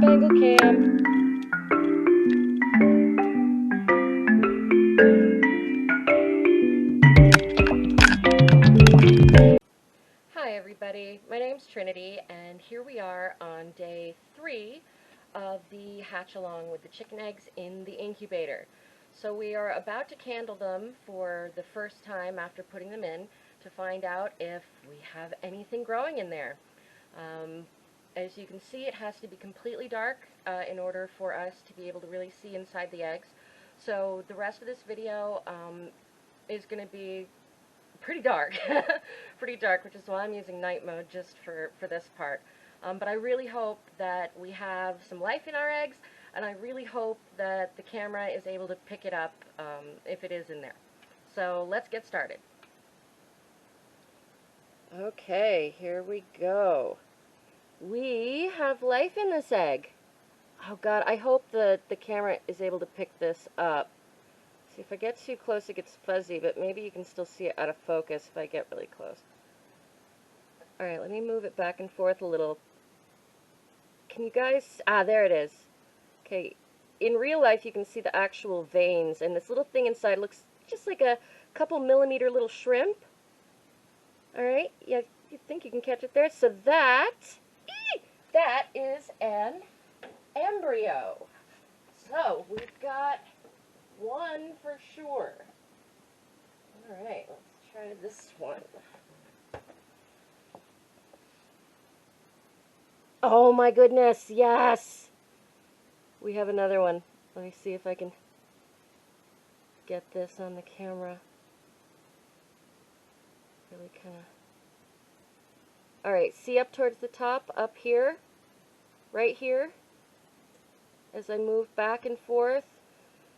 Bangle cam. Hi everybody, my name's Trinity, and here we are on day 3 of the hatch along with the chicken eggs in the incubator. So we are about to candle them for the first time after putting them in to find out if we have anything growing in there. As you can see, it has to be completely dark in order for us to be able to really see inside the eggs. So the rest of this video is going to be pretty dark, which is why I'm using night mode just for this part. But I really hope that we have some life in our eggs, and I really hope that the camera is able to pick it up if it is in there. So let's get started. Okay, here we go. We have life in this egg. Oh god, I hope that the camera is able to pick this up. See, if I get too close it gets fuzzy, but maybe you can still see it out of focus if I get really close. Alright, let me move it back and forth a little. Can you guys... there it is. Okay, in real life you can see the actual veins, and this little thing inside looks just like a couple millimeter little shrimp. Alright, yeah, you think you can catch it there? So that is an embryo. So, we've got one for sure. Alright, let's try this one. Oh my goodness, yes! We have another one. Let me see if I can get this on the camera. Really kind of... Alright, see up towards the top, up here, right here, as I move back and forth,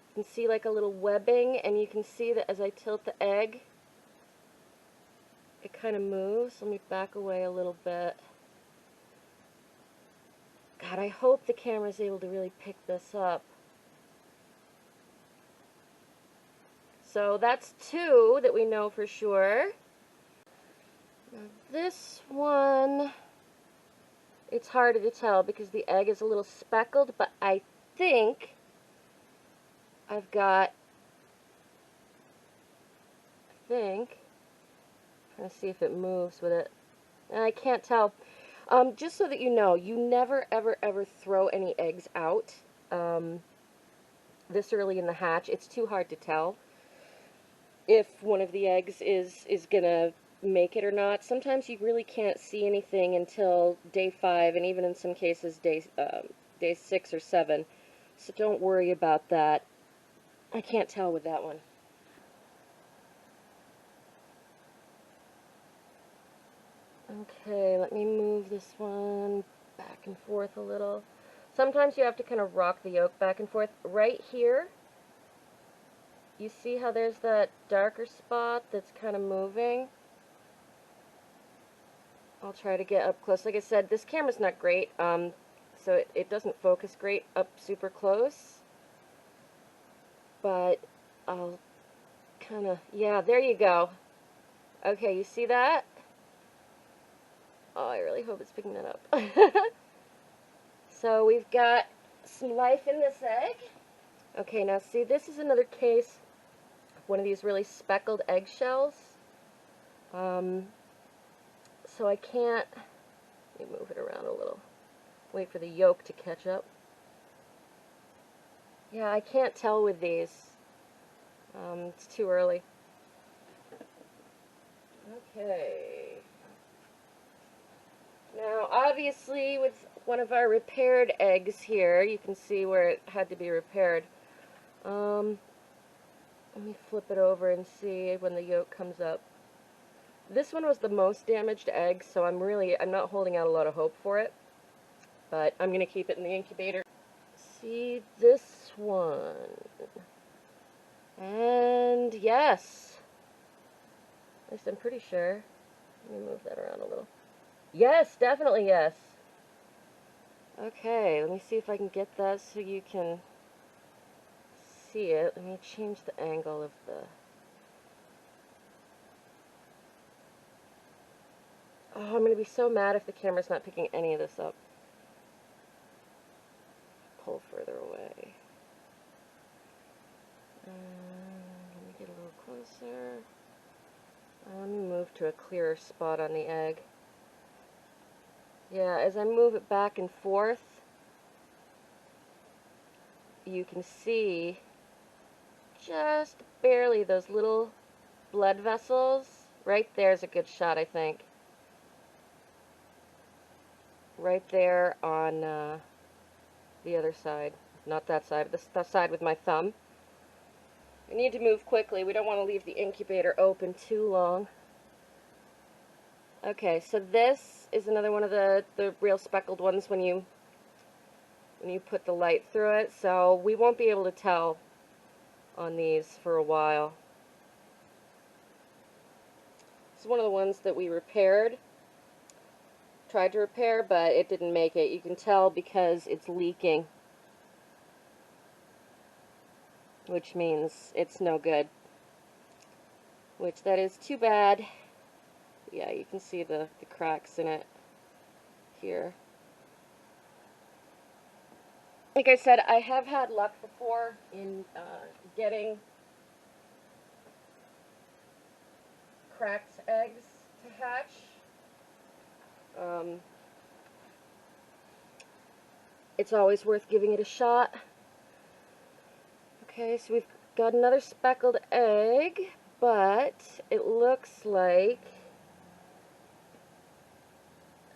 you can see like a little webbing, and you can see that as I tilt the egg, it kind of moves. Let me back away a little bit. God, I hope the camera's able to really pick this up. So that's 2 that we know for sure. Now this one, it's harder to tell because the egg is a little speckled, but I think I've got, trying to see if it moves with it. And I can't tell. Just so that you know, you never, ever, ever throw any eggs out this early in the hatch. It's too hard to tell if one of the eggs is gonna make it or not. Sometimes you really can't see anything until day 5, and even in some cases day 6 or 7. So don't worry about that. I can't tell with that one. Okay, let me move this one back and forth a little. Sometimes you have to kind of rock the yolk back and forth. Right here, you see how there's that darker spot that's kind of moving? I'll try to get up close. Like I said, this camera's not great, so it doesn't focus great up super close. But I'll kind of, yeah, there you go. Okay, you see that? Oh, I really hope it's picking that up. So we've got some life in this egg. Okay, now see, this is another case of one of these really speckled eggshells. So I can't, let me move it around a little. Wait for the yolk to catch up. Yeah, I can't tell with these. It's too early. Okay. Now, obviously, with one of our repaired eggs here, you can see where it had to be repaired. Let me flip it over and see when the yolk comes up. This one was the most damaged egg, so I'm not holding out a lot of hope for it. But I'm going to keep it in the incubator. See this one. And yes. At least I'm pretty sure. Let me move that around a little. Yes, definitely yes. Okay, let me see if I can get that so you can see it. Let me change the angle of the... Oh, I'm going to be so mad if the camera's not picking any of this up. pull further away. Let me get a little closer. Let me move to a clearer spot on the egg. Yeah, as I move it back and forth, you can see just barely those little blood vessels. Right there's a good shot, I think. Right there on the other side. Not that side, but the side with my thumb. I need to move quickly. We don't want to leave the incubator open too long. Okay, so this is another one of the real speckled ones when you put the light through it. So we won't be able to tell on these for a while. This is one of the ones that we repaired. Tried to repair, but it didn't make it. You can tell because it's leaking, which means it's no good. Which, that is too bad. Yeah, you can see the cracks in it here. Like I said, I have had luck before in getting cracked eggs to hatch. It's always worth giving it a shot. Okay, so we've got another speckled egg, but it looks like,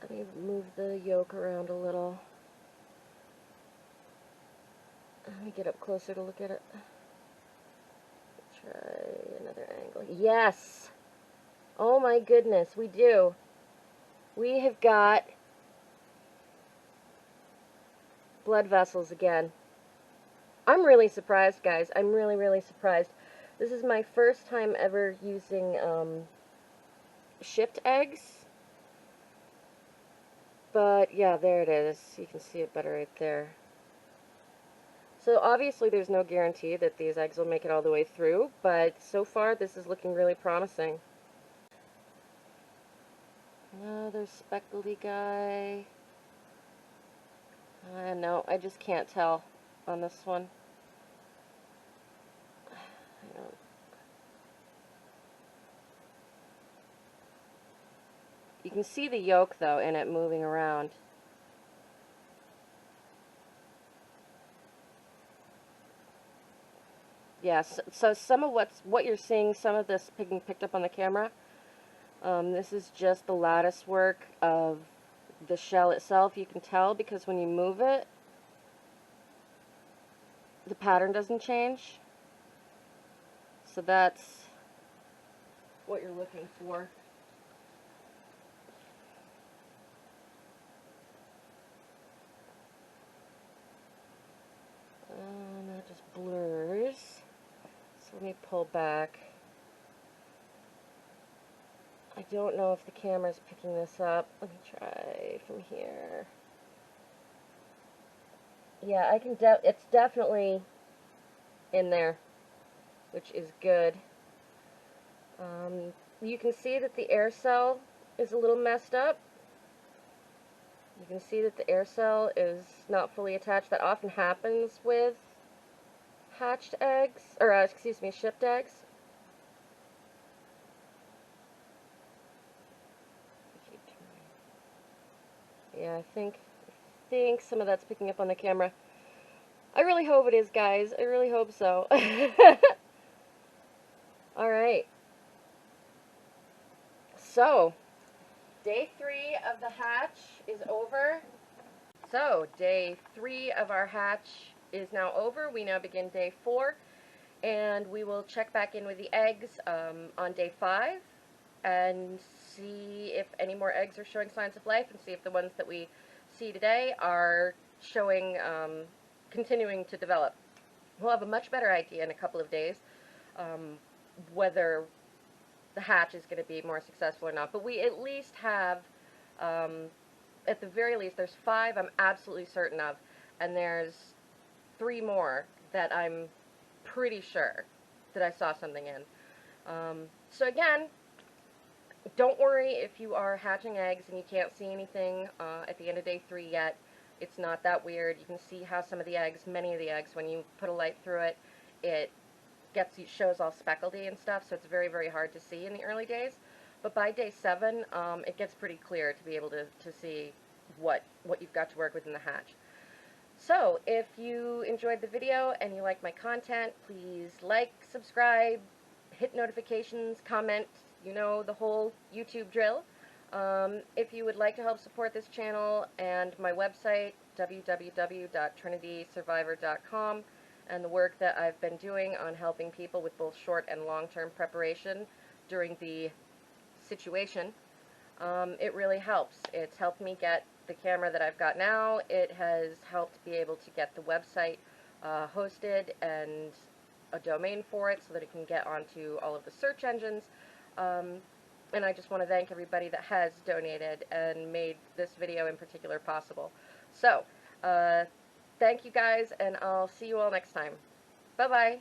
let me move the yolk around a little. Let me get up closer to look at it. Try another angle. Yes! Oh my goodness, we do. We have got blood vessels again. I'm really surprised, guys. I'm really, really surprised. This is my first time ever using shipped eggs. But yeah, there it is. You can see it better right there. So obviously there's no guarantee that these eggs will make it all the way through, but so far this is looking really promising. Another speckledy guy. No, I just can't tell on this one. You can see the yolk, though, in it moving around. Yes, so some of what you're seeing, some of this being picked up on the camera, this is just the lattice work of the shell itself. You can tell because when you move it, the pattern doesn't change. So that's what you're looking for. That just blurs. So let me pull back. I don't know if the camera's picking this up. Let me try from here. Yeah, I can it's definitely in there, which is good. You can see that the air cell is a little messed up. You can see that the air cell is not fully attached. That often happens with hatched eggs, or excuse me, shipped eggs. Yeah, I think some of that's picking up on the camera. I really hope it is, guys. I really hope so. Alright. So, day 3 of the hatch is over. So, day 3 of our hatch is now over. We now begin day 4, and we will check back in with the eggs on day 5 and see if any more eggs are showing signs of life, and see if the ones that we see today are showing, continuing to develop. We'll have a much better idea in a couple of days whether the hatch is going to be more successful or not. But we at least have, at the very least, there's 5 I'm absolutely certain of, and there's 3 more that I'm pretty sure that I saw something in. So again, don't worry if you are hatching eggs and you can't see anything at the end of day 3 yet. It's not that weird. You can see how some of the eggs, many of the eggs, when you put a light through it, it shows all speckledy and stuff, so it's very, very hard to see in the early days. But by day 7, it gets pretty clear to be able to see what you've got to work with in the hatch. So, if you enjoyed the video and you like my content, please like, subscribe, hit notifications, comment, you know, the whole YouTube drill. If you would like to help support this channel and my website, www.trinitysurvivor.com, and the work that I've been doing on helping people with both short and long-term preparation during the situation, it really helps. It's helped me get the camera that I've got now. It has helped be able to get the website hosted and a domain for it so that it can get onto all of the search engines. And I just want to thank everybody that has donated and made this video in particular possible. So, thank you guys, and I'll see you all next time. Bye-bye.